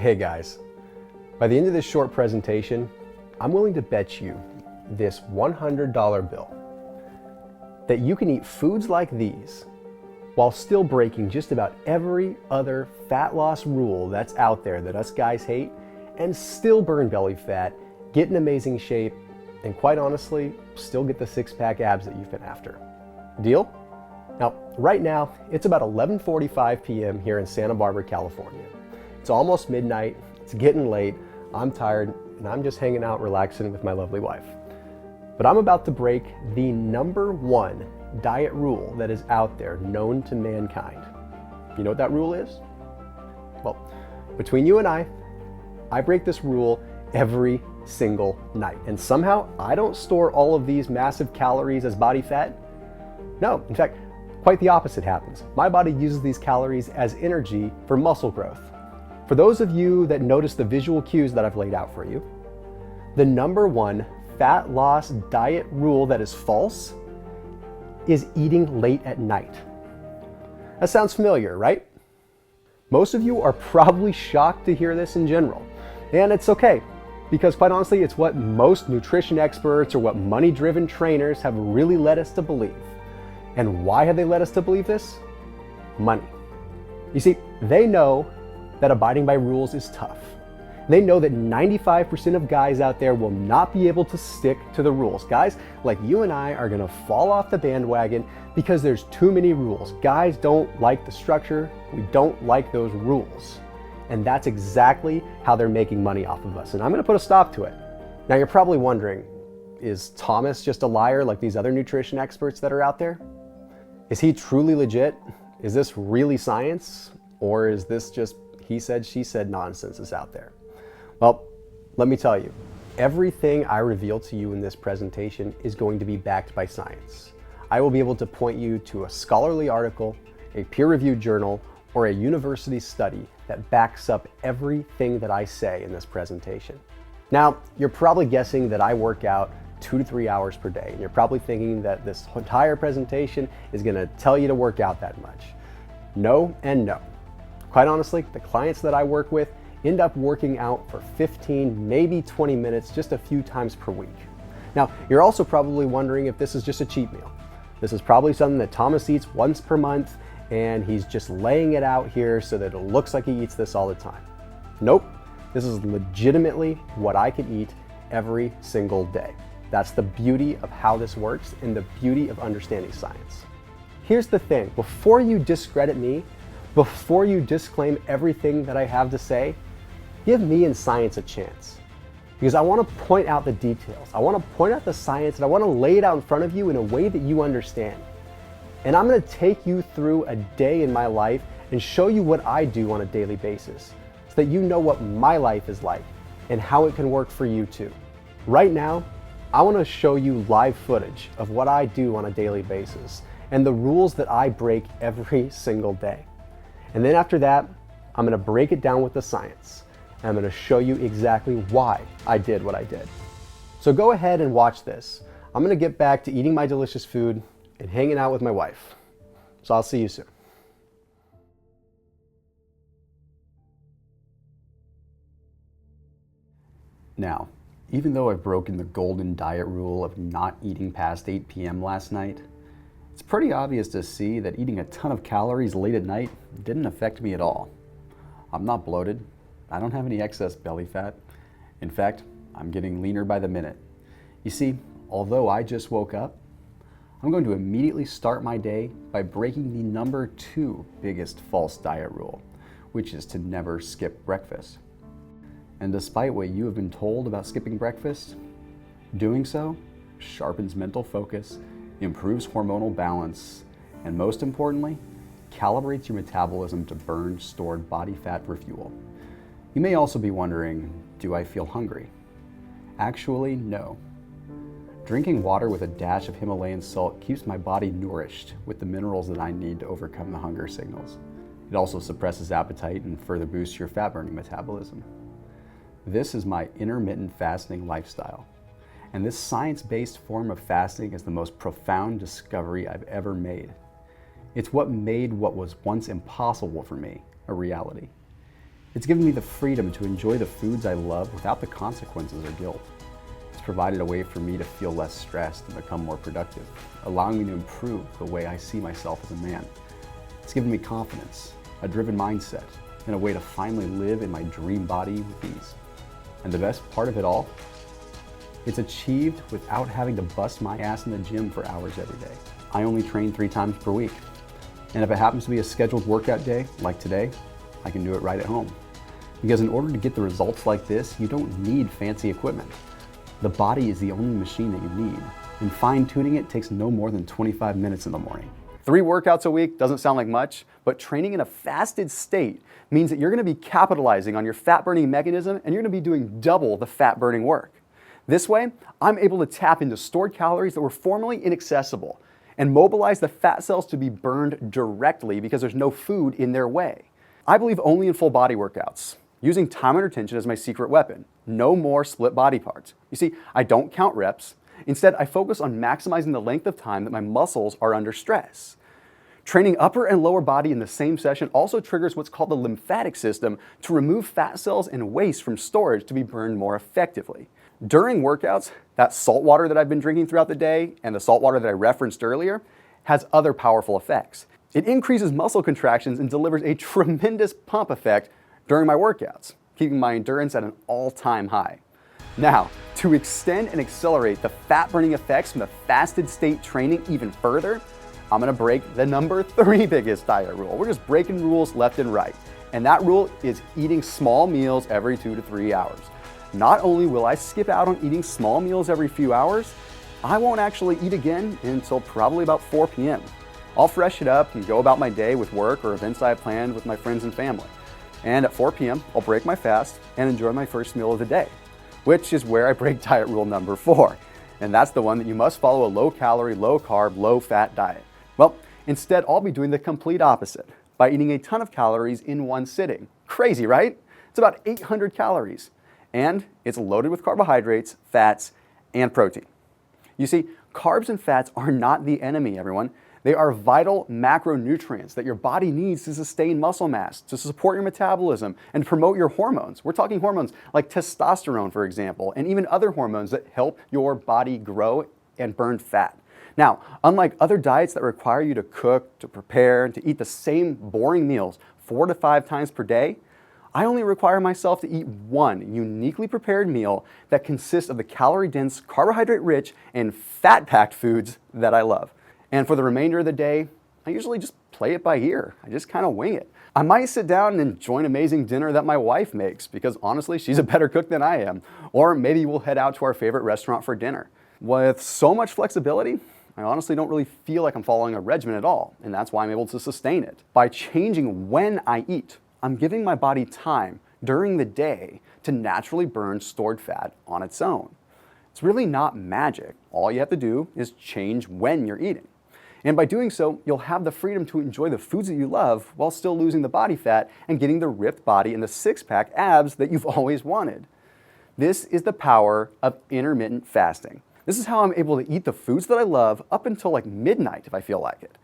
Hey guys, by the end of this short presentation, I'm willing to bet you this $100 bill that you can eat foods like these while still breaking just about every other fat loss rule that's out there that us guys hate, and still burn belly fat, get in amazing shape, and quite honestly, still get the six-pack abs that you've been after. Deal? Now, right now, it's about 11:45 p.m. here in Santa Barbara, California. It's almost midnight, it's getting late, I'm tired, and I'm just hanging out relaxing with my lovely wife. But I'm about to break the #1 diet rule that is out there known to mankind. You know what that rule is? Well, between you and I break this rule every single night. And somehow I don't store all of these massive calories as body fat. No, in fact, quite the opposite happens. My body uses these calories as energy for muscle growth. For those of you that notice the visual cues that I've laid out for you, the #1 fat loss diet rule that is false is eating late at night. That sounds familiar, right? Most of you are probably shocked to hear this in general, and it's okay, because quite honestly, it's what most nutrition experts or what money-driven trainers have really led us to believe. And why have they led us to believe this? Money. You see, they know that abiding by rules is tough. They know that 95% of guys out there will not be able to stick to the rules. Guys like you and I are gonna fall off the bandwagon because there's too many rules. Guys don't like the structure. We don't like those rules. And that's exactly how they're making money off of us. And I'm gonna put a stop to it. Now you're probably wondering, is Thomas just a liar like these other nutrition experts that are out there? Is he truly legit? Is this really science? Or is this just he said, she said nonsense that's out there? Well, let me tell you, everything I reveal to you in this presentation is going to be backed by science. I will be able to point you to a scholarly article, a peer-reviewed journal, or a university study that backs up everything that I say in this presentation. Now, you're probably guessing that I work out 2 to 3 hours per day, and you're probably thinking that this entire presentation is gonna tell you to work out that much. No and no. Quite honestly, the clients that I work with end up working out for 15, maybe 20 minutes just a few times per week. Now, you're also probably wondering if this is just a cheat meal. This is probably something that Thomas eats once per month, and he's just laying it out here so that it looks like he eats this all the time. Nope, this is legitimately what I could eat every single day. That's the beauty of how this works and the beauty of understanding science. Here's the thing, before you discredit me, before you disclaim everything that I have to say, give me and science a chance. Because I want to point out the details. I want to point out the science, and I want to lay it out in front of you in a way that you understand. And I'm going to take you through a day in my life and show you what I do on a daily basis so that you know what my life is like and how it can work for you too. Right now, I want to show you live footage of what I do on a daily basis and the rules that I break every single day. And then after that, I'm going to break it down with the science. And I'm going to show you exactly why I did what I did. So go ahead and watch this. I'm going to get back to eating my delicious food and hanging out with my wife. So I'll see you soon. Now, even though I've broken the golden diet rule of not eating past 8 p.m. last night, it's pretty obvious to see that eating a ton of calories late at night didn't affect me at all. I'm not bloated. I don't have any excess belly fat. In fact, I'm getting leaner by the minute. You see, although I just woke up, I'm going to immediately start my day by breaking the #2 biggest false diet rule, which is to never skip breakfast. And despite what you have been told about skipping breakfast, doing so sharpens mental focus, improves hormonal balance, and most importantly, calibrates your metabolism to burn stored body fat for fuel. You may also be wondering, do I feel hungry? Actually, no. Drinking water with a dash of Himalayan salt keeps my body nourished with the minerals that I need to overcome the hunger signals. It also suppresses appetite and further boosts your fat-burning metabolism. This is my intermittent fasting lifestyle, and this science-based form of fasting is the most profound discovery I've ever made. It's what made what was once impossible for me a reality. It's given me the freedom to enjoy the foods I love without the consequences or guilt. It's provided a way for me to feel less stressed and become more productive, allowing me to improve the way I see myself as a man. It's given me confidence, a driven mindset, and a way to finally live in my dream body with ease. And the best part of it all, it's achieved without having to bust my ass in the gym for hours every day. I only train 3 times per week. And if it happens to be a scheduled workout day, like today, I can do it right at home. Because in order to get the results like this, you don't need fancy equipment. The body is the only machine that you need, and fine-tuning it takes no more than 25 minutes in the morning. 3 workouts a week doesn't sound like much, but training in a fasted state means that you're gonna be capitalizing on your fat-burning mechanism and you're gonna be doing double the fat-burning work. This way, I'm able to tap into stored calories that were formerly inaccessible and mobilize the fat cells to be burned directly because there's no food in their way. I believe only in full body workouts, using time under tension as my secret weapon. No more split body parts. You see, I don't count reps. Instead, I focus on maximizing the length of time that my muscles are under stress. Training upper and lower body in the same session also triggers what's called the lymphatic system to remove fat cells and waste from storage to be burned more effectively. During workouts, that salt water that I've been drinking throughout the day and the salt water that I referenced earlier has other powerful effects. It increases muscle contractions and delivers a tremendous pump effect during my workouts, keeping my endurance at an all-time high. Now, to extend and accelerate the fat-burning effects from the fasted state training even further, I'm gonna break the number 3 biggest diet rule. We're just breaking rules left and right. And that rule is eating small meals every 2 to 3 hours. Not only will I skip out on eating small meals every few hours, I won't actually eat again until probably about 4 p.m. I'll fresh it up and go about my day with work or events I have planned with my friends and family. And at 4 p.m., I'll break my fast and enjoy my first meal of the day, which is where I break diet rule number 4. And that's the one that you must follow a low-calorie, low-carb, low-fat diet. Well, instead, I'll be doing the complete opposite by eating a ton of calories in one sitting. Crazy, right? It's about 800 calories. And it's loaded with carbohydrates, fats, and protein. You see, carbs and fats are not the enemy, everyone. They are vital macronutrients that your body needs to sustain muscle mass, to support your metabolism, and promote your hormones. We're talking hormones like testosterone, for example, and even other hormones that help your body grow and burn fat. Now, unlike other diets that require you to cook, to prepare, and to eat the same boring meals 4 to 5 times per day, I only require myself to eat one uniquely prepared meal that consists of the calorie-dense, carbohydrate-rich, and fat-packed foods that I love. And for the remainder of the day, I usually just play it by ear. I just kind of wing it. I might sit down and enjoy an amazing dinner that my wife makes because honestly, she's a better cook than I am. Or maybe we'll head out to our favorite restaurant for dinner. With so much flexibility, I honestly don't really feel like I'm following a regimen at all, and that's why I'm able to sustain it. By changing when I eat, I'm giving my body time during the day to naturally burn stored fat on its own. It's really not magic. All you have to do is change when you're eating. And by doing so, you'll have the freedom to enjoy the foods that you love while still losing the body fat and getting the ripped body and the six-pack abs that you've always wanted. This is the power of intermittent fasting. This is how I'm able to eat the foods that I love up until like midnight if I feel like it.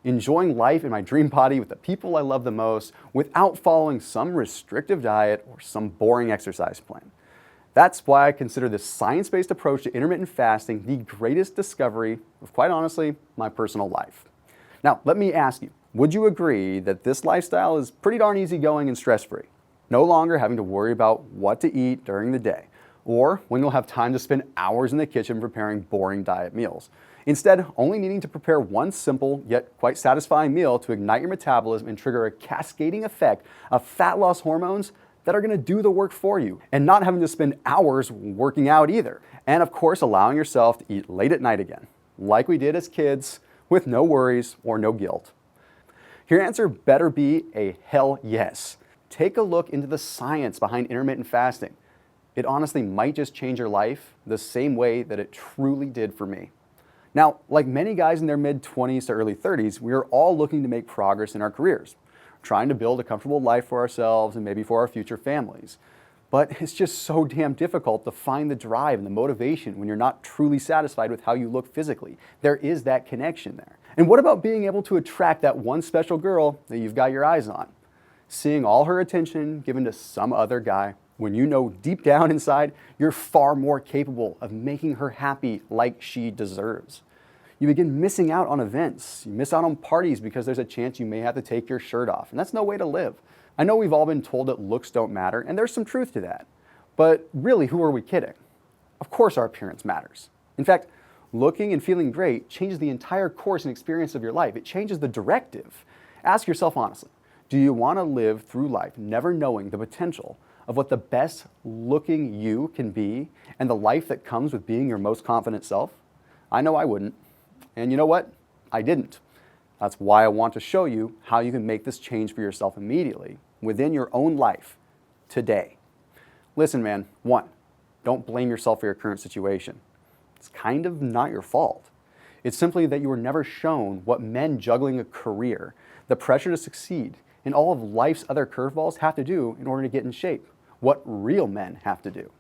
Enjoying life in my dream body with the people I love the most without following some restrictive diet or some boring exercise plan. That's why I consider this science-based approach to intermittent fasting the greatest discovery of, quite honestly, my personal life. Now, let me ask you, would you agree that this lifestyle is pretty darn easygoing and stress-free? No longer having to worry about what to eat during the day, or when you'll have time to spend hours in the kitchen preparing boring diet meals. Instead, only needing to prepare one simple yet quite satisfying meal to ignite your metabolism and trigger a cascading effect of fat loss hormones that are gonna do the work for you, and not having to spend hours working out either. And of course, allowing yourself to eat late at night again, like we did as kids, with no worries or no guilt. Your answer better be a hell yes. Take a look into the science behind intermittent fasting. It honestly might just change your life the same way that it truly did for me. Now, like many guys in their mid-20s to early 30s, we are all looking to make progress in our careers, trying to build a comfortable life for ourselves and maybe for our future families. But it's just so damn difficult to find the drive and the motivation when you're not truly satisfied with how you look physically. There is that connection there. And what about being able to attract that one special girl that you've got your eyes on? seeing all her attention given to some other guy, when you know deep down inside you're far more capable of making her happy like she deserves. You begin missing out on events. You miss out on parties because there's a chance you may have to take your shirt off, and that's no way to live. I know we've all been told that looks don't matter, and there's some truth to that. But really, who are we kidding? Of course our appearance matters. In fact, looking and feeling great changes the entire course and experience of your life. It changes the directive. Ask yourself honestly, do you want to live through life never knowing the potential of what the best looking you can be and the life that comes with being your most confident self? I know I wouldn't. And you know what? I didn't. That's why I want to show you how you can make this change for yourself immediately within your own life today. Listen, man, 1, don't blame yourself for your current situation. It's kind of not your fault. It's simply that you were never shown what men juggling a career, the pressure to succeed, and all of life's other curveballs have to do in order to get in shape. What real men have to do.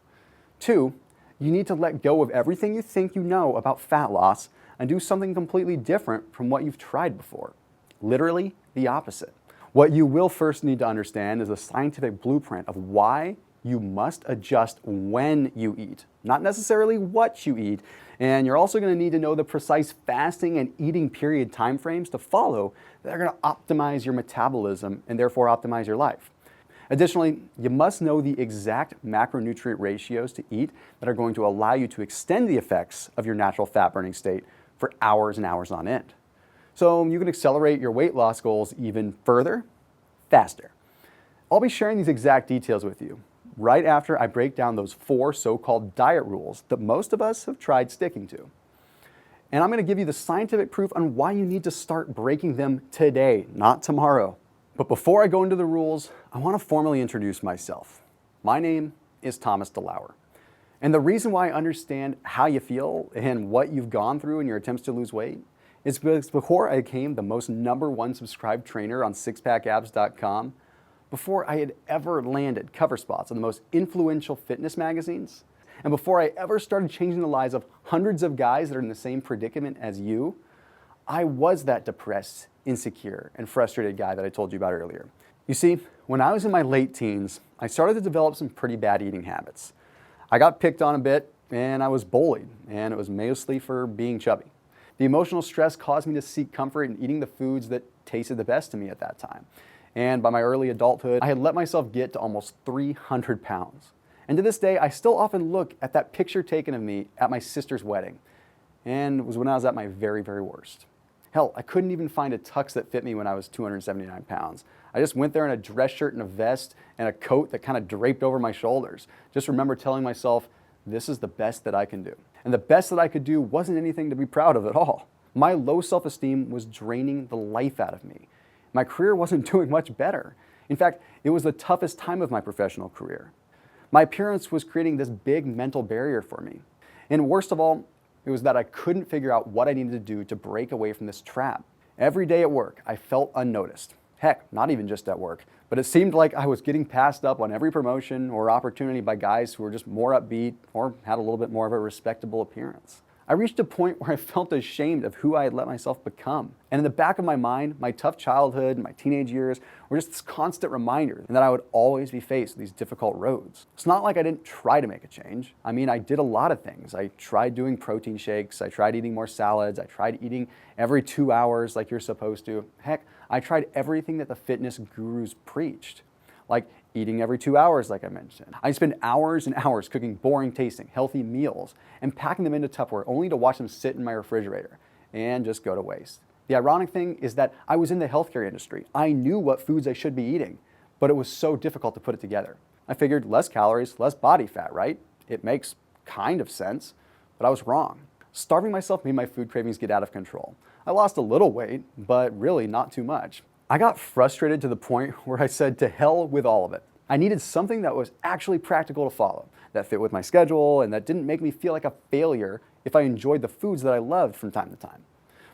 2, you need to let go of everything you think you know about fat loss and do something completely different from what you've tried before. Literally the opposite. What you will first need to understand is a scientific blueprint of why you must adjust when you eat, not necessarily what you eat. And you're also going to need to know the precise fasting and eating period timeframes to follow that are going to optimize your metabolism and therefore optimize your life. Additionally, you must know the exact macronutrient ratios to eat that are going to allow you to extend the effects of your natural fat burning state for hours and hours on end. So you can accelerate your weight loss goals even further, faster. I'll be sharing these exact details with you right after I break down those 4 so-called diet rules that most of us have tried sticking to. And I'm going to give you the scientific proof on why you need to start breaking them today, not tomorrow. But before I go into the rules, I want to formally introduce myself. My name is Thomas DeLauer. And the reason why I understand how you feel and what you've gone through in your attempts to lose weight is because before I became the most #1 subscribed trainer on SixPackAbs.com, before I had ever landed cover spots on the most influential fitness magazines, and before I ever started changing the lives of hundreds of guys that are in the same predicament as you, I was that depressed, insecure, and frustrated guy that I told you about earlier. You see, when I was in my late teens, I started to develop some pretty bad eating habits. I got picked on a bit, and I was bullied, and it was mostly for being chubby. The emotional stress caused me to seek comfort in eating the foods that tasted the best to me at that time. And by my early adulthood, I had let myself get to almost 300 pounds. And to this day, I still often look at that picture taken of me at my sister's wedding. And it was when I was at my very, very worst. Hell, I couldn't even find a tux that fit me when I was 279 pounds. I just went there in a dress shirt and a vest and a coat that kind of draped over my shoulders. Just remember telling myself, this is the best that I can do. And the best that I could do wasn't anything to be proud of at all. My low self-esteem was draining the life out of me. My career wasn't doing much better. In fact, it was the toughest time of my professional career. My appearance was creating this big mental barrier for me. And worst of all, it was that I couldn't figure out what I needed to do to break away from this trap. Every day at work, I felt unnoticed. Heck, not even just at work, but it seemed like I was getting passed up on every promotion or opportunity by guys who were just more upbeat or had a little bit more of a respectable appearance. I reached a point where I felt ashamed of who I had let myself become. And in the back of my mind, my tough childhood and my teenage years were just this constant reminder that I would always be faced with these difficult roads. It's not like I didn't try to make a change. I mean, I did a lot of things. I tried doing protein shakes. I tried eating more salads. I tried eating every 2 hours like you're supposed to. Heck, I tried everything that the fitness gurus preached, like eating every 2 hours, like I mentioned. I spend hours and hours cooking boring tasting, healthy meals and packing them into Tupperware only to watch them sit in my refrigerator and just go to waste. The ironic thing is that I was in the healthcare industry. I knew what foods I should be eating, but it was so difficult to put it together. I figured less calories, less body fat, right? It makes kind of sense, but I was wrong. Starving myself made my food cravings get out of control. I lost a little weight, but really not too much. I got frustrated to the point where I said to hell with all of it. I needed something that was actually practical to follow, that fit with my schedule, and that didn't make me feel like a failure if I enjoyed the foods that I loved from time to time.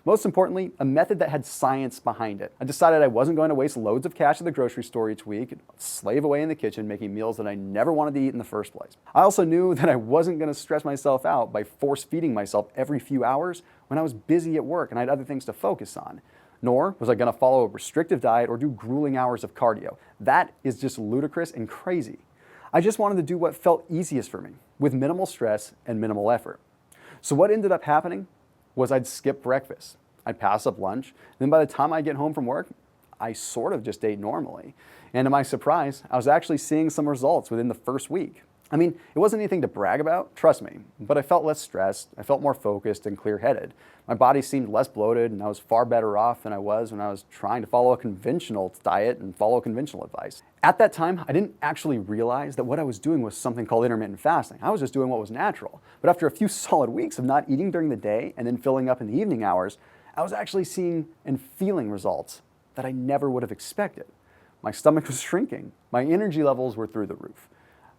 Most importantly, a method that had science behind it. I decided I wasn't going to waste loads of cash at the grocery store each week and slave away in the kitchen making meals that I never wanted to eat in the first place. I also knew that I wasn't going to stress myself out by force feeding myself every few hours when I was busy at work and I had other things to focus on. Nor was I going to follow a restrictive diet or do grueling hours of cardio. That is just ludicrous and crazy. I just wanted to do what felt easiest for me, with minimal stress and minimal effort. So what ended up happening was I'd skip breakfast. I'd pass up lunch. And then by the time I get home from work, I sort of just ate normally. And to my surprise, I was actually seeing some results within the first week. I mean, it wasn't anything to brag about, trust me, but I felt less stressed, I felt more focused and clear-headed. My body seemed less bloated, and I was far better off than I was when I was trying to follow a conventional diet and follow conventional advice. At that time, I didn't actually realize that what I was doing was something called intermittent fasting. I was just doing what was natural. But after a few solid weeks of not eating during the day and then filling up in the evening hours, I was actually seeing and feeling results that I never would have expected. My stomach was shrinking. My energy levels were through the roof.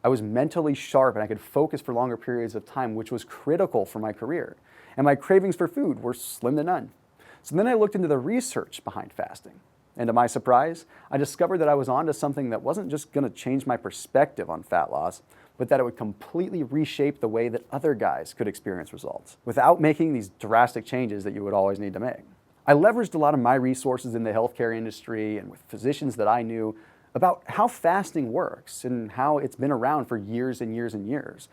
I was mentally sharp and I could focus for longer periods of time, which was critical for my career. And my cravings for food were slim to none. So then I looked into the research behind fasting. And to my surprise, I discovered that I was onto something that wasn't just going to change my perspective on fat loss, but that it would completely reshape the way that other guys could experience results without making these drastic changes that you would always need to make. I leveraged a lot of my resources in the healthcare industry and with physicians that I knew about how fasting works and how it's been around for years and years and years.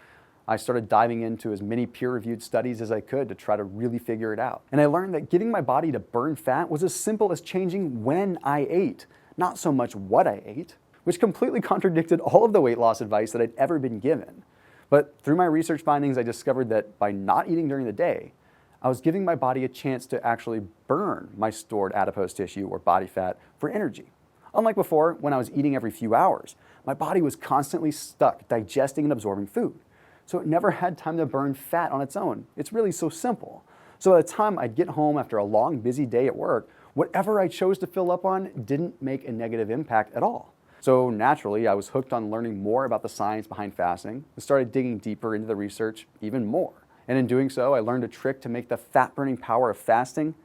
I started diving into as many peer-reviewed studies as I could to try to really figure it out. And I learned that getting my body to burn fat was as simple as changing when I ate, not so much what I ate, which completely contradicted all of the weight loss advice that I'd ever been given. But through my research findings, I discovered that by not eating during the day, I was giving my body a chance to actually burn my stored adipose tissue or body fat for energy. Unlike before, when I was eating every few hours, my body was constantly stuck digesting and absorbing food. So it never had time to burn fat on its own. It's really so simple. So by the time I'd get home after a long, busy day at work, whatever I chose to fill up on didn't make a negative impact at all. So naturally, I was hooked on learning more about the science behind fasting and started digging deeper into the research even more. And in doing so, I learned a trick to make the fat-burning power of fasting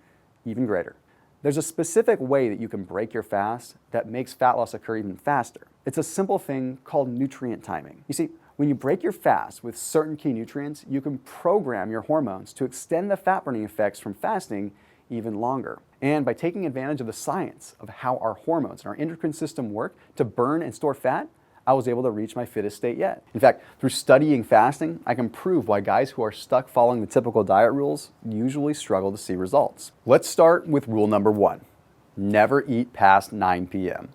even greater. There's a specific way that you can break your fast that makes fat loss occur even faster. It's a simple thing called nutrient timing. You see, when you break your fast with certain key nutrients, you can program your hormones to extend the fat-burning effects from fasting even longer. And by taking advantage of the science of how our hormones and our endocrine system work to burn and store fat, I was able to reach my fittest state yet. In fact, through studying fasting, I can prove why guys who are stuck following the typical diet rules usually struggle to see results. Let's start with rule number 1. Never eat past 9 p.m.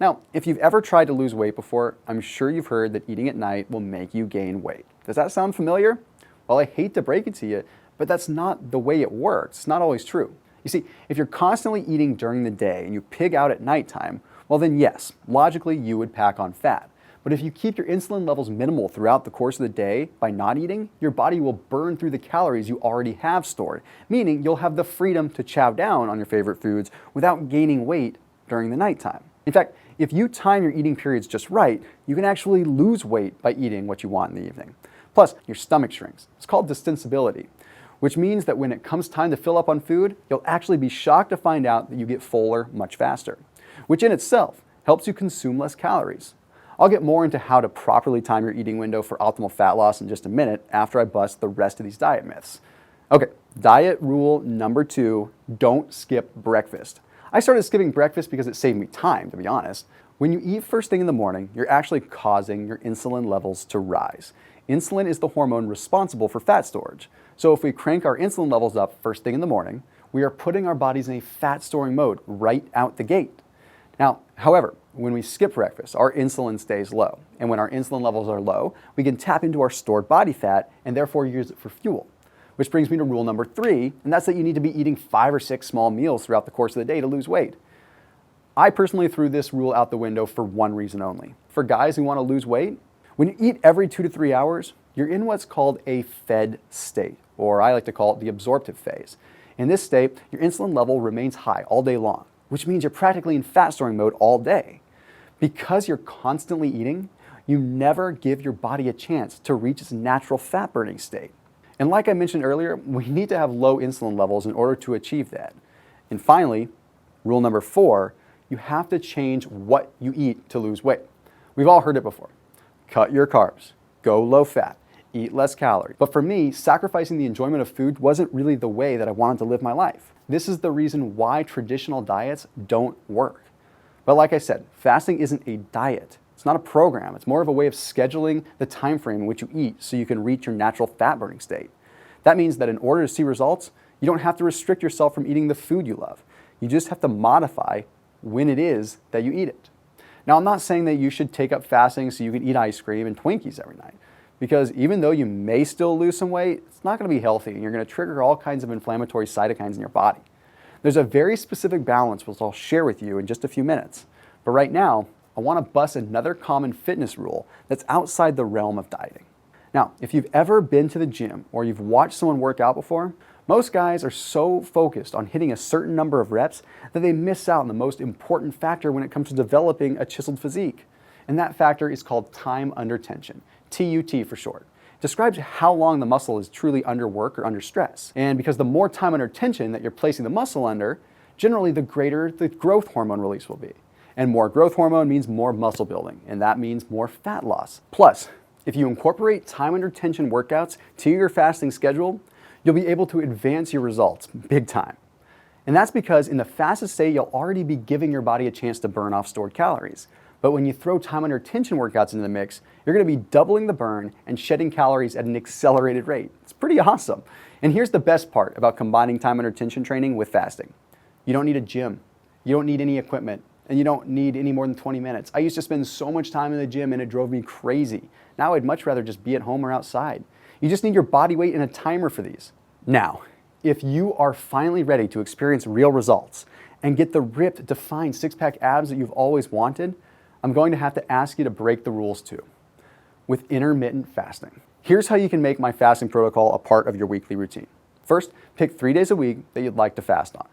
Now, if you've ever tried to lose weight before, I'm sure you've heard that eating at night will make you gain weight. Does that sound familiar? Well, I hate to break it to you, but that's not the way it works. It's not always true. You see, if you're constantly eating during the day and you pig out at nighttime, well then yes, logically you would pack on fat. But if you keep your insulin levels minimal throughout the course of the day by not eating, your body will burn through the calories you already have stored, meaning you'll have the freedom to chow down on your favorite foods without gaining weight during the nighttime. In fact, if you time your eating periods just right, you can actually lose weight by eating what you want in the evening. Plus, your stomach shrinks. It's called distensibility, which means that when it comes time to fill up on food, you'll actually be shocked to find out that you get fuller much faster, which in itself helps you consume less calories. I'll get more into how to properly time your eating window for optimal fat loss in just a minute after I bust the rest of these diet myths. Okay, diet rule number 2, don't skip breakfast. I started skipping breakfast because it saved me time, to be honest. When you eat first thing in the morning, you're actually causing your insulin levels to rise. Insulin is the hormone responsible for fat storage. So if we crank our insulin levels up first thing in the morning, we are putting our bodies in a fat storing mode right out the gate. Now, however, when we skip breakfast, our insulin stays low. And when our insulin levels are low, we can tap into our stored body fat and therefore use it for fuel. Which brings me to rule number 3, and that's that you need to be eating 5 or 6 small meals throughout the course of the day to lose weight. I personally threw this rule out the window for one reason only. For guys who want to lose weight, when you eat every 2 to 3 hours, you're in what's called a fed state, or I like to call it the absorptive phase. In this state, your insulin level remains high all day long, which means you're practically in fat storing mode all day. Because you're constantly eating, you never give your body a chance to reach its natural fat burning state. And like I mentioned earlier, we need to have low insulin levels in order to achieve that. And finally, rule number 4, you have to change what you eat to lose weight. We've all heard it before. Cut your carbs, go low fat, eat less calories. But for me, sacrificing the enjoyment of food wasn't really the way that I wanted to live my life. This is the reason why traditional diets don't work. But like I said, fasting isn't a diet. It's not a program. It's more of a way of scheduling the time frame in which you eat so you can reach your natural fat burning state. That means that in order to see results, you don't have to restrict yourself from eating the food you love. You just have to modify when it is that you eat it. Now, I'm not saying that you should take up fasting so you can eat ice cream and Twinkies every night, because even though you may still lose some weight, it's not going to be healthy and you're going to trigger all kinds of inflammatory cytokines in your body. There's a very specific balance which I'll share with you in just a few minutes. But right now, I want to bust another common fitness rule that's outside the realm of dieting. Now, if you've ever been to the gym or you've watched someone work out before, most guys are so focused on hitting a certain number of reps that they miss out on the most important factor when it comes to developing a chiseled physique. And that factor is called time under tension, TUT for short. It describes how long the muscle is truly under work or under stress. And because the more time under tension that you're placing the muscle under, generally the greater the growth hormone release will be. And more growth hormone means more muscle building, and that means more fat loss. Plus, if you incorporate time under tension workouts to your fasting schedule, you'll be able to advance your results big time. And that's because in the fastest state, you'll already be giving your body a chance to burn off stored calories. But when you throw time under tension workouts into the mix, you're gonna be doubling the burn and shedding calories at an accelerated rate. It's pretty awesome. And here's the best part about combining time under tension training with fasting. You don't need a gym. You don't need any equipment. And you don't need any more than 20 minutes. I used to spend so much time in the gym and it drove me crazy. Now I'd much rather just be at home or outside. You just need your body weight and a timer for these. Now, if you are finally ready to experience real results and get the ripped, defined six-pack abs that you've always wanted, I'm going to have to ask you to break the rules too, with intermittent fasting. Here's how you can make my fasting protocol a part of your weekly routine. First, pick 3 days a week that you'd like to fast on.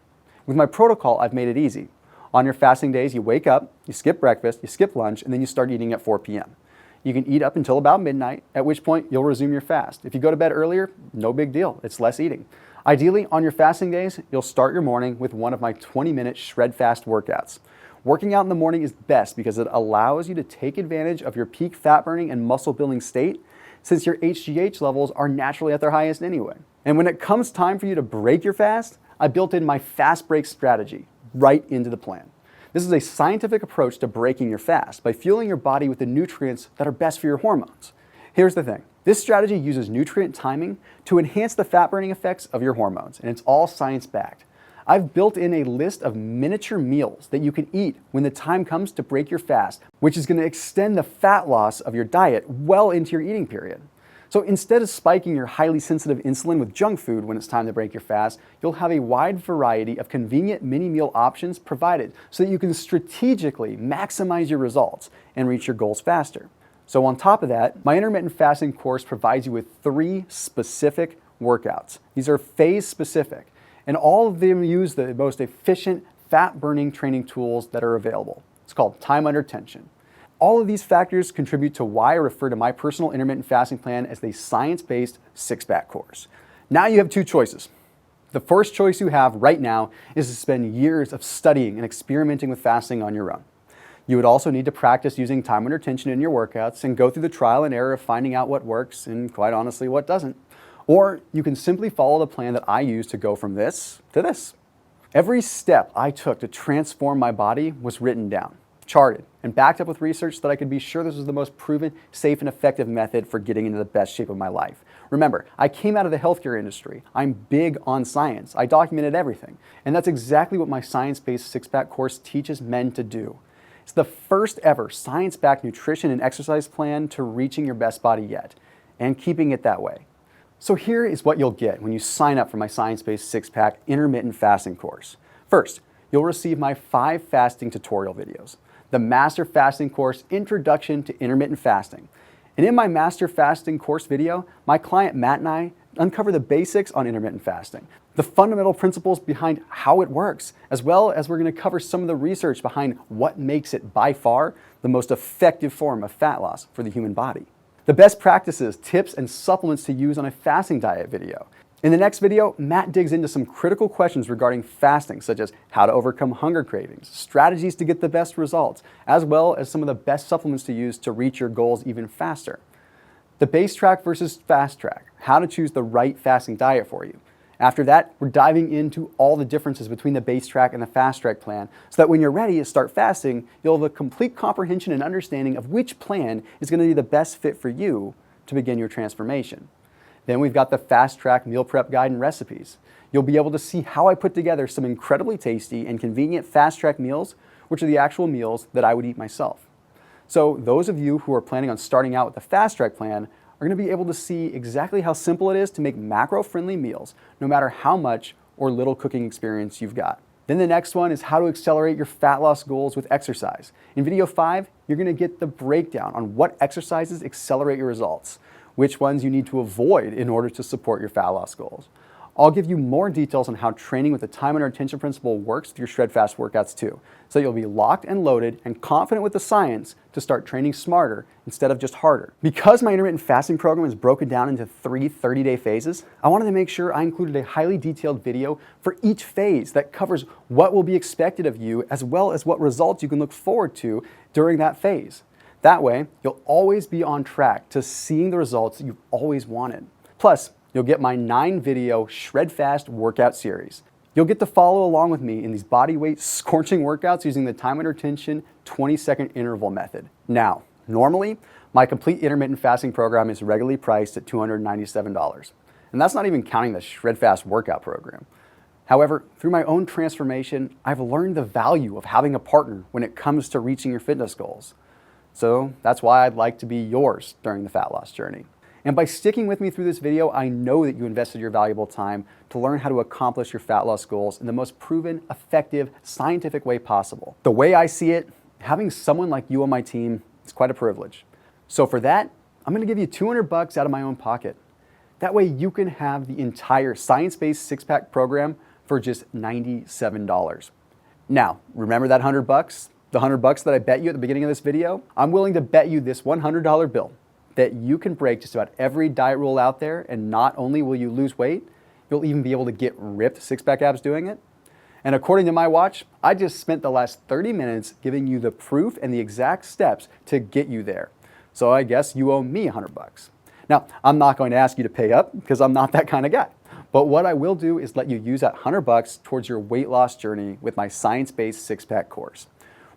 With my protocol, I've made it easy. On your fasting days, you wake up, you skip breakfast, you skip lunch, and then you start eating at 4 p.m. You can eat up until about midnight, at which point you'll resume your fast. If you go to bed earlier, no big deal, it's less eating. Ideally, on your fasting days, you'll start your morning with one of my 20-minute shred fast workouts. Working out in the morning is best because it allows you to take advantage of your peak fat burning and muscle building state, since your HGH levels are naturally at their highest anyway. And when it comes time for you to break your fast, I built in my fast break strategy right into the plan. This is a scientific approach to breaking your fast by fueling your body with the nutrients that are best for your hormones. Here's the thing. This strategy uses nutrient timing to enhance the fat burning effects of your hormones, and it's all science-backed. I've built in a list of miniature meals that you can eat when the time comes to break your fast, which is going to extend the fat loss of your diet well into your eating period. So instead of spiking your highly sensitive insulin with junk food when it's time to break your fast, you'll have a wide variety of convenient mini meal options provided so that you can strategically maximize your results and reach your goals faster. So on top of that, my intermittent fasting course provides you with 3 specific workouts. These are phase specific, and all of them use the most efficient fat burning training tools that are available. It's called time under tension. All of these factors contribute to why I refer to my personal intermittent fasting plan as the science-based six-pack course. Now you have 2 choices. The first choice you have right now is to spend years of studying and experimenting with fasting on your own. You would also need to practice using time under tension in your workouts and go through the trial and error of finding out what works and, quite honestly, what doesn't. Or you can simply follow the plan that I use to go from this to this. Every step I took to transform my body was written down, charted, and backed up with research so that I could be sure this was the most proven, safe, and effective method for getting into the best shape of my life. Remember, I came out of the healthcare industry. I'm big on science. I documented everything. And that's exactly what my science-based six-pack course teaches men to do. It's the first ever science-backed nutrition and exercise plan to reaching your best body yet, and keeping it that way. So here is what you'll get when you sign up for my science-based six-pack intermittent fasting course. First, you'll receive my 5 fasting tutorial videos. The Master Fasting Course Introduction to Intermittent Fasting. And in my Master Fasting Course video, my client Matt and I uncover the basics on intermittent fasting, the fundamental principles behind how it works, as well as we're going to cover some of the research behind what makes it by far the most effective form of fat loss for the human body. The best practices, tips, and supplements to use on a fasting diet video. In the next video, Matt digs into some critical questions regarding fasting, such as how to overcome hunger cravings, strategies to get the best results, as well as some of the best supplements to use to reach your goals even faster. The base track versus fast track, how to choose the right fasting diet for you. After that, we're diving into all the differences between the base track and the fast track plan so that when you're ready to start fasting, you'll have a complete comprehension and understanding of which plan is going to be the best fit for you to begin your transformation. Then we've got the fast track meal prep guide and recipes. You'll be able to see how I put together some incredibly tasty and convenient fast track meals, which are the actual meals that I would eat myself. So those of you who are planning on starting out with the fast track plan are going to be able to see exactly how simple it is to make macro-friendly meals, no matter how much or little cooking experience you've got. Then the next one is how to accelerate your fat loss goals with exercise. In video 5, you're going to get the breakdown on what exercises accelerate your results, which ones you need to avoid in order to support your fat loss goals. I'll give you more details on how training with the time under attention principle works with your Shred Fast workouts too, so you'll be locked and loaded and confident with the science to start training smarter instead of just harder. Because my intermittent fasting program is broken down into 3 30-day phases, I wanted to make sure I included a highly detailed video for each phase that covers what will be expected of you as well as what results you can look forward to during that phase. That way, you'll always be on track to seeing the results that you've always wanted. Plus, you'll get my 9-video Shred Fast workout series. You'll get to follow along with me in these body weight scorching workouts using the time under tension 20-second interval method. Now, normally, my complete intermittent fasting program is regularly priced at $297. And that's not even counting the Shred Fast workout program. However, through my own transformation, I've learned the value of having a partner when it comes to reaching your fitness goals. So that's why I'd like to be yours during the fat loss journey. And by sticking with me through this video, I know that you invested your valuable time to learn how to accomplish your fat loss goals in the most proven, effective, scientific way possible. The way I see it, having someone like you on my team is quite a privilege. So for that, I'm gonna give you $200 out of my own pocket. That way you can have the entire science-based six-pack program for just $97. Now, remember that $100? The $100 that I bet you at the beginning of this video? I'm willing to bet you this $100 bill that you can break just about every diet rule out there, and not only will you lose weight, you'll even be able to get ripped six-pack abs doing it. And according to my watch, I just spent the last 30 minutes giving you the proof and the exact steps to get you there. So I guess you owe me $100. Now, I'm not going to ask you to pay up because I'm not that kind of guy. But what I will do is let you use that $100 towards your weight loss journey with my science-based six-pack course.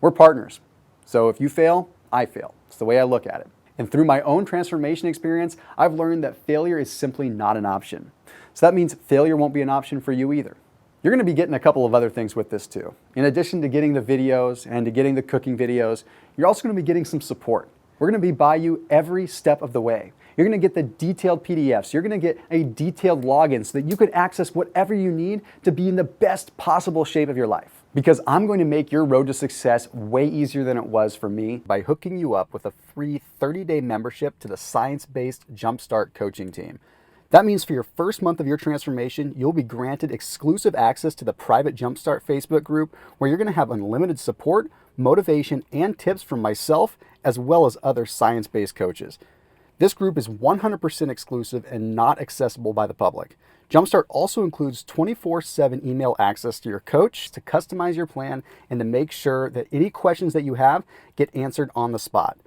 We're partners. So if you fail, I fail. It's the way I look at it. And through my own transformation experience, I've learned that failure is simply not an option. So that means failure won't be an option for you either. You're going to be getting a couple of other things with this too. In addition to getting the videos and to getting the cooking videos, you're also going to be getting some support. We're going to be by you every step of the way. You're going to get the detailed PDFs. You're going to get a detailed login so that you can access whatever you need to be in the best possible shape of your life. Because I'm going to make your road to success way easier than it was for me by hooking you up with a free 30-day membership to the science-based Jumpstart coaching team. That means for your first month of your transformation, you'll be granted exclusive access to the private Jumpstart Facebook group where you're going to have unlimited support, motivation, and tips from myself as well as other science-based coaches. This group is 100% exclusive and not accessible by the public. Jumpstart also includes 24/7 email access to your coach to customize your plan and to make sure that any questions that you have get answered on the spot.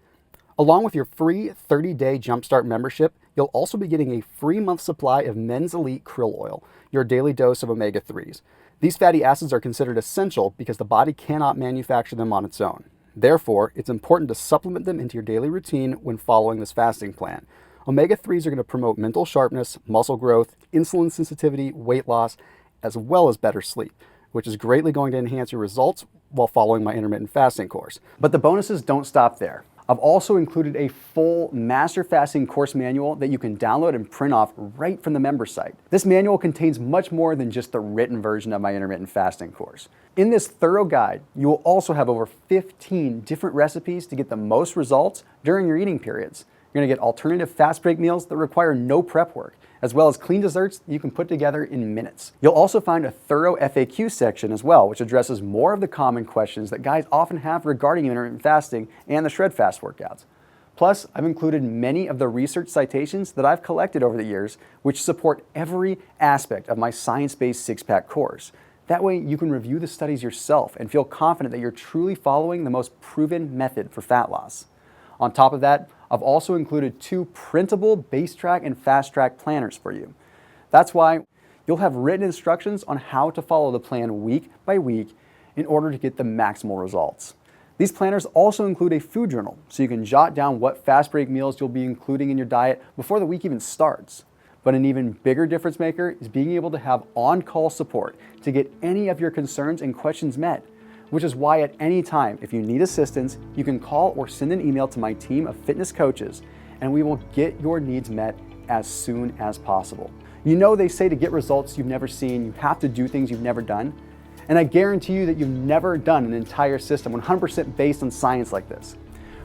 Along with your free 30-day Jumpstart membership, you'll also be getting a free month supply of Men's Elite Krill Oil, your daily dose of omega-3s. These fatty acids are considered essential because the body cannot manufacture them on its own. Therefore, it's important to supplement them into your daily routine when following this fasting plan. Omega-3s are going to promote mental sharpness, muscle growth, insulin sensitivity, weight loss, as well as better sleep, which is greatly going to enhance your results while following my intermittent fasting course. But the bonuses don't stop there. I've also included a full master fasting course manual that you can download and print off right from the member site. This manual contains much more than just the written version of my intermittent fasting course. In this thorough guide, you will also have over 15 different recipes to get the most results during your eating periods. You're going to get alternative fast break meals that require no prep work, as well as clean desserts that you can put together in minutes. You'll also find a thorough FAQ section as well, which addresses more of the common questions that guys often have regarding intermittent fasting and the Shred Fast workouts. Plus, I've included many of the research citations that I've collected over the years, which support every aspect of my science-based six-pack course. That way, you can review the studies yourself and feel confident that you're truly following the most proven method for fat loss. On top of that, I've also included 2 printable base track and fast track planners for you. That's why you'll have written instructions on how to follow the plan week by week in order to get the maximal results. These planners also include a food journal, so you can jot down what fast break meals you'll be including in your diet before the week even starts. But an even bigger difference maker is being able to have on-call support to get any of your concerns and questions met, which is why at any time, if you need assistance, you can call or send an email to my team of fitness coaches, and we will get your needs met as soon as possible. You know they say to get results you've never seen, you have to do things you've never done. And I guarantee you that you've never done an entire system 100% based on science like this.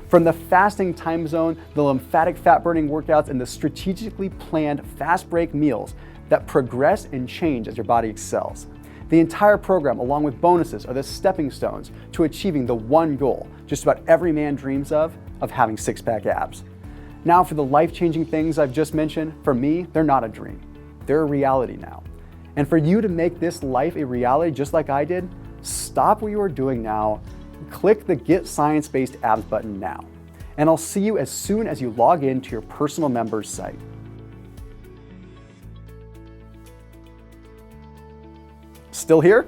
From the fasting time zone, the lymphatic fat burning workouts, and the strategically planned fast break meals that progress and change as your body excels. The entire program, along with bonuses, are the stepping stones to achieving the one goal just about every man dreams of having six-pack abs. Now for the life-changing things I've just mentioned, for me, they're not a dream. They're a reality now. And for you to make this life a reality just like I did, stop what you are doing now, click the Get Science-Based Abs button now. And I'll see you as soon as you log in to your personal members site. Still here?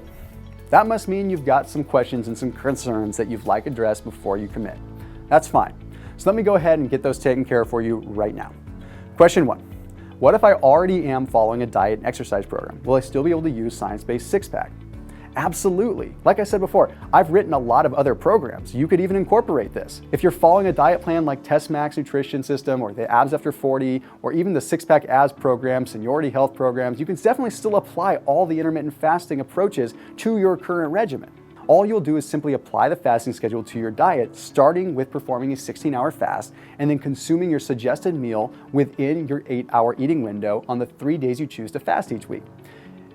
That must mean you've got some questions and some concerns that you'd like addressed before you commit. That's fine. So let me go ahead and get those taken care of for you right now. Question 1. What if I already am following a diet and exercise program? Will I still be able to use science-based six-pack? Absolutely. Like I said before, I've written a lot of other programs. You could even incorporate this. If you're following a diet plan like Test Max Nutrition System or the Abs After 40 or even the Six-Pack Abs program, Seniority Health programs, you can definitely still apply all the intermittent fasting approaches to your current regimen. All you'll do is simply apply the fasting schedule to your diet, starting with performing a 16-hour fast and then consuming your suggested meal within your 8-hour eating window on the 3 days you choose to fast each week.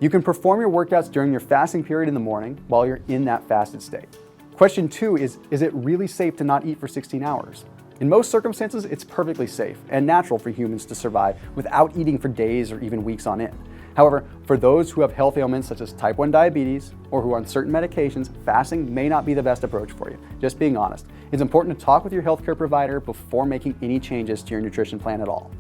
You can perform your workouts during your fasting period in the morning while you're in that fasted state. Question 2 is it really safe to not eat for 16 hours? In most circumstances, it's perfectly safe and natural for humans to survive without eating for days or even weeks on end. However, for those who have health ailments such as type 1 diabetes or who are on certain medications, fasting may not be the best approach for you. Just being honest. It's important to talk with your healthcare provider before making any changes to your nutrition plan at all.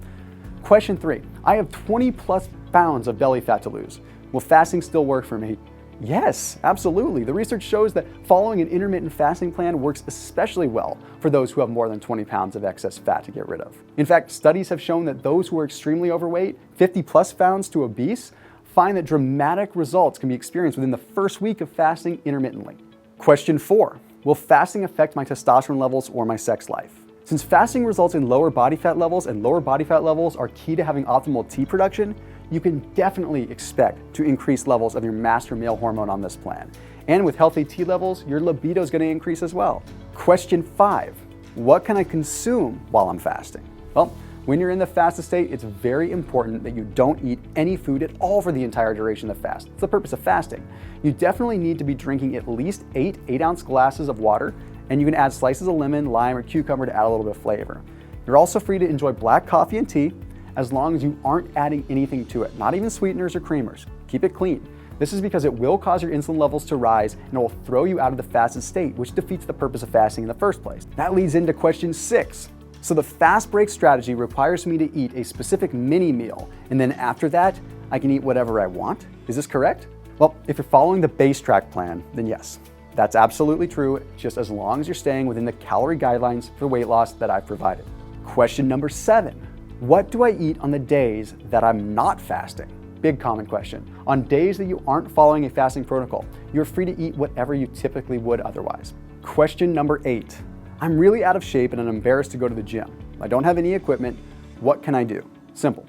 Question 3. I have 20 plus pounds of belly fat to lose. Will fasting still work for me? Yes, absolutely. The research shows that following an intermittent fasting plan works especially well for those who have more than 20 pounds of excess fat to get rid of. In fact, studies have shown that those who are extremely overweight, 50 plus pounds to obese, find that dramatic results can be experienced within the first week of fasting intermittently. Question 4. Will fasting affect my testosterone levels or my sex life? Since fasting results in lower body fat levels and lower body fat levels are key to having optimal T production, you can definitely expect to increase levels of your master male hormone on this plan. And with healthy T levels, your libido is going to increase as well. Question 5, what can I consume while I'm fasting? Well, when you're in the fasted state, it's very important that you don't eat any food at all for the entire duration of the fast. It's the purpose of fasting. You definitely need to be drinking at least 8 8-ounce glasses of water, and you can add slices of lemon, lime, or cucumber to add a little bit of flavor. You're also free to enjoy black coffee and tea, as long as you aren't adding anything to it, not even sweeteners or creamers. Keep it clean. This is because it will cause your insulin levels to rise and it will throw you out of the fasted state, which defeats the purpose of fasting in the first place. That leads into question 6. So the fast break strategy requires me to eat a specific mini meal, and then after that, I can eat whatever I want? Is this correct? Well, if you're following the base track plan, then yes, that's absolutely true, just as long as you're staying within the calorie guidelines for weight loss that I've provided. Question number 7. What do I eat on the days that I'm not fasting? Big common question. On days that you aren't following a fasting protocol, you're free to eat whatever you typically would otherwise. Question number 8. I'm really out of shape and I'm embarrassed to go to the gym. I don't have any equipment. What can I do? Simple.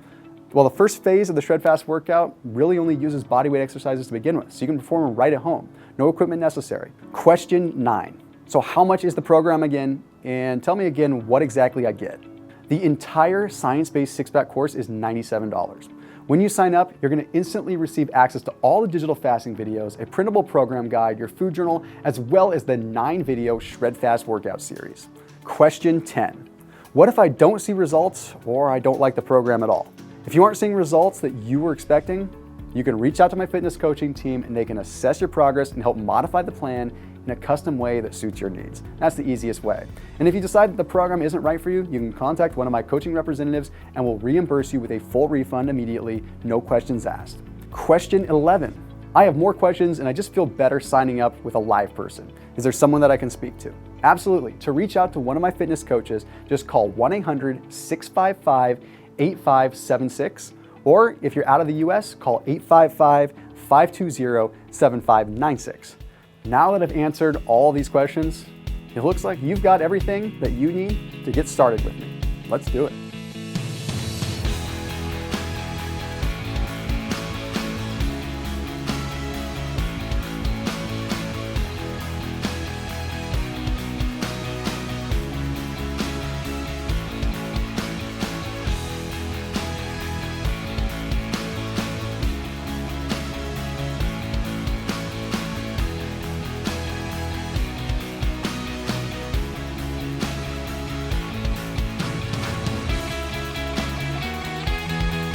Well, the first phase of the Shred Fast workout really only uses bodyweight exercises to begin with, so you can perform them right at home. No equipment necessary. Question 9. So how much is the program again? And tell me again what exactly I get. The entire science-based six-pack course is $97. When you sign up, you're going to instantly receive access to all the digital fasting videos, a printable program guide, your food journal, as well as the 9-video Shred Fast workout series. Question 10. What if I don't see results or I don't like the program at all? If you aren't seeing results that you were expecting, you can reach out to my fitness coaching team and they can assess your progress and help modify the plan in a custom way that suits your needs. That's the easiest way. And if you decide that the program isn't right for you, you can contact one of my coaching representatives and we'll reimburse you with a full refund immediately, no questions asked. Question 11. I have more questions and I just feel better signing up with a live person. Is there someone that I can speak to? Absolutely. To reach out to one of my fitness coaches, just call 1-800-655-8576. Or if you're out of the US, call 855-520-7596. Now that I've answered all these questions, it looks like you've got everything that you need to get started with me. Let's do it.